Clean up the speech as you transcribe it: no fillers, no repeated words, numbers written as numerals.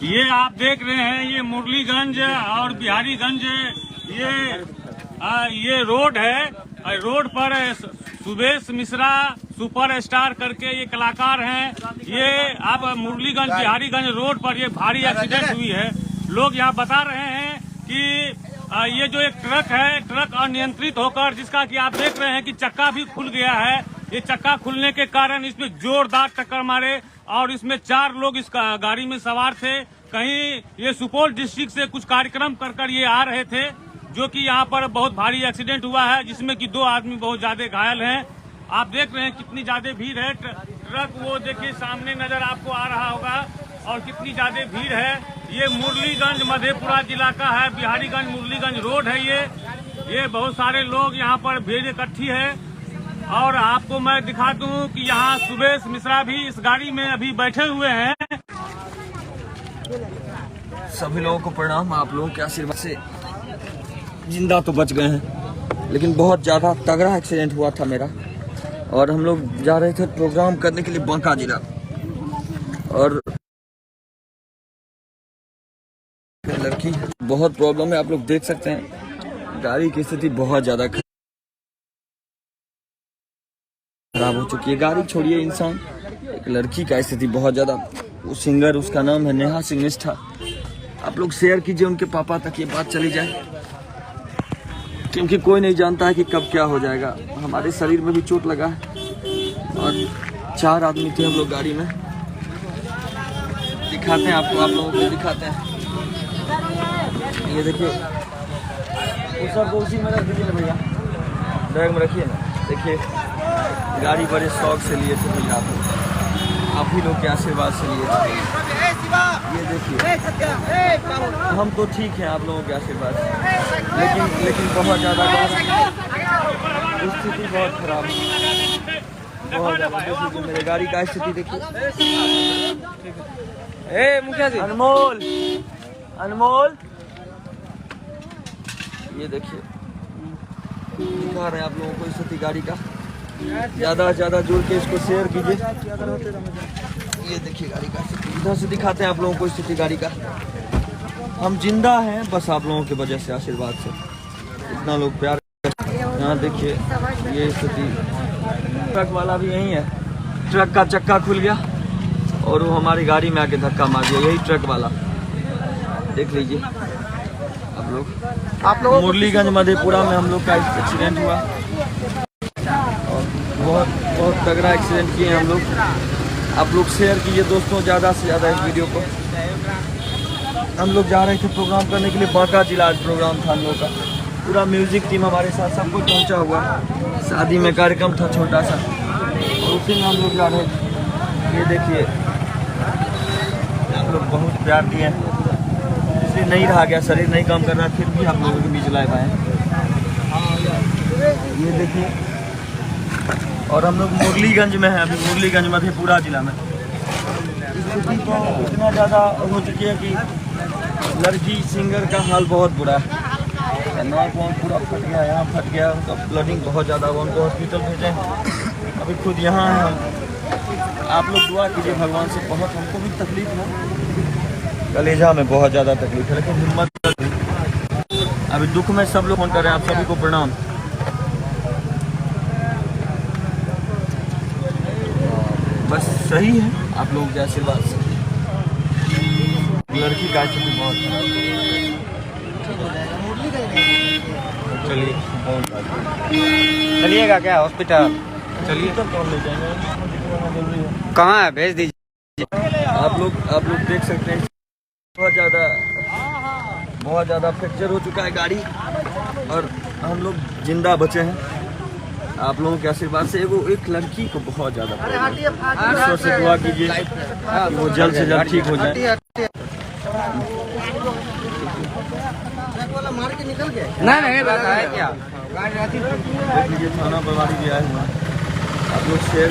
ये आप देख रहे हैं, ये मुरलीगंज और बिहारीगंज ये रोड है। रोड पर सुबेश मिश्रा सुपर स्टार करके ये कलाकार हैं। ये अब मुरलीगंज बिहारीगंज रोड पर ये भारी एक्सीडेंट हुई है। लोग यहाँ बता रहे हैं कि ये जो एक ट्रक है, ट्रक अनियंत्रित होकर, जिसका कि आप देख रहे हैं कि चक्का भी खुल गया है। ये चक्का खुलने के कारण इसमें जोरदार टक्कर मारे और इसमें 4 लोग इस गाड़ी में सवार थे। कहीं ये सुपौल डिस्ट्रिक्ट से कुछ कार्यक्रम कर ये आ रहे थे, जो कि यहाँ पर बहुत भारी एक्सीडेंट हुआ है, जिसमें कि 2 आदमी बहुत ज्यादा घायल हैं। आप देख रहे हैं कितनी ज्यादा भीड़ है। ट्रक वो देखिए सामने नजर आपको आ रहा होगा, और कितनी ज्यादा भीड़ है। ये मुरलीगंज मधेपुरा जिला का है, बिहारीगंज मुरलीगंज रोड है। ये बहुत सारे लोग यहाँ पर भीड़ इकट्ठी है। और आपको मैं दिखा दूं कि यहाँ सुबेश मिश्रा भी इस गाड़ी में अभी बैठे हुए हैं। सभी लोगों को प्रणाम। आप लोगों के आशीर्वाद से जिंदा तो बच गए हैं, लेकिन बहुत ज्यादा तगड़ा एक्सीडेंट हुआ था मेरा। और हम लोग जा रहे थे प्रोग्राम करने के लिए बांका जिला, और लड़की बहुत प्रॉब्लम है। आप लोग देख सकते हैं गाड़ी की स्थिति बहुत ज्यादा खराब हो चुकी है। गाड़ी छोड़िए, इंसान, एक लड़की का स्थिति बहुत ज्यादा। वो सिंगर, उसका नाम है नेहा सिंह निष्ठा। आप लोग शेयर कीजिए, उनके पापा तक ये बात चली जाए, क्योंकि कोई नहीं जानता है कि कब क्या हो जाएगा। हमारे शरीर में भी चोट लगा है, और 4 आदमी थे हम लोग गाड़ी में। दिखाते हैं आपको, आप लोगों को दिखाते हैं। ये देखिए, उस सबको उसी में रख दीजिए ना भैया, बैग में रखिए ना। देखिए गाड़ी बड़े शौक से लिए थे भैया, आप ही लोग के आशीर्वाद से लिए थे। ये देखिए, हम तो ठीक हैं आप लोगों के आशीर्वाद से, लेकिन बहुत ज़्यादा स्थिति बहुत खराब है, बहुत ज़्यादा। देखिए मेरे गाड़ी का स्थिति देखिए। मुखिया जी, अनमोल, अनमोल, ये देखिए, दिखा रहे हैं आप लोगों को स्थिति गाड़ी का। ज़्यादा से ज़्यादा जुड़ के इसको शेयर कीजिए। ये देखिए गाड़ी का, इधर से दिखाते हैं आप लोगों को स्थिति गाड़ी का। हम जिंदा हैं बस आप लोगों की वजह से, आशीर्वाद से। इतना लोग प्यार। यहाँ देखिए ये स्थिति। ट्रक वाला भी यही है, ट्रक का चक्का खुल गया और वो हमारी गाड़ी में आके धक्का मार दिया। यही ट्रक वाला, देख लीजिए आप लोग। मुरलीगंज मधेपुरा में हम लोग का एक्सीडेंट हुआ, और बहुत तगड़ा एक्सीडेंट किए हम लोग। आप लोग शेयर कीजिए दोस्तों, ज़्यादा से ज़्यादा इस वीडियो को। हम लोग जा रहे थे प्रोग्राम करने के लिए बांका जिला। आज प्रोग्राम था हम लोग का, पूरा म्यूजिक टीम हमारे साथ, सब कुछ पहुंचा हुआ। शादी में कार्यक्रम था छोटा सा, और उसी में हम लोग जा रहे थे। ये देखिए आप लोग बहुत प्यार दिए, इसलिए नहीं रहा गया, शरीर नहीं काम कर रहा, फिर भी आप लोगों के बीच लाइव आए। ये देखिए, और हम लोग मुरलीगंज में हैं अभी, मुरलीगंज मधेपुरा जिला में। स्थिति तो इतना ज़्यादा हो चुकी है कि लड़की सिंगर का हाल बहुत बुरा है। नाक वाक पूरा फट गया, यहाँ फट गया, उनका ब्लडिंग बहुत ज़्यादा हुआ, उनको हॉस्पिटल भेजे। अभी खुद यहाँ हैं हम। आप लोग दुआ कीजिए भगवान से। बहुत हमको भी तकलीफ है, कलेजा में बहुत ज़्यादा तकलीफ है, लेकिन हिम्मत। अभी दुख में सब लोग फोन कर रहे हैं। आप सभी को प्रणाम। बस सही है आप लोगों के आशीर्वाद से। लड़की का स्थिति बहुत चलिएगा क्या हॉस्पिटल? चलिए, कहाँ है, भेज दीजिए। आप लोग देख सकते हैं बहुत ज़्यादा फ्रैक्चर हो चुका है गाड़ी, और हम लोग जिंदा बचे हैं आप लोगों के आशीर्वाद से। एक लड़की को बहुत ज़्यादा ईश्वर से दुआ कीजिए कि वो जल्द से जल्द ठीक हो जाए। नहीं बताया क्या, थाना प्रभारी भी आए हुए हैं। आप लोग शेयर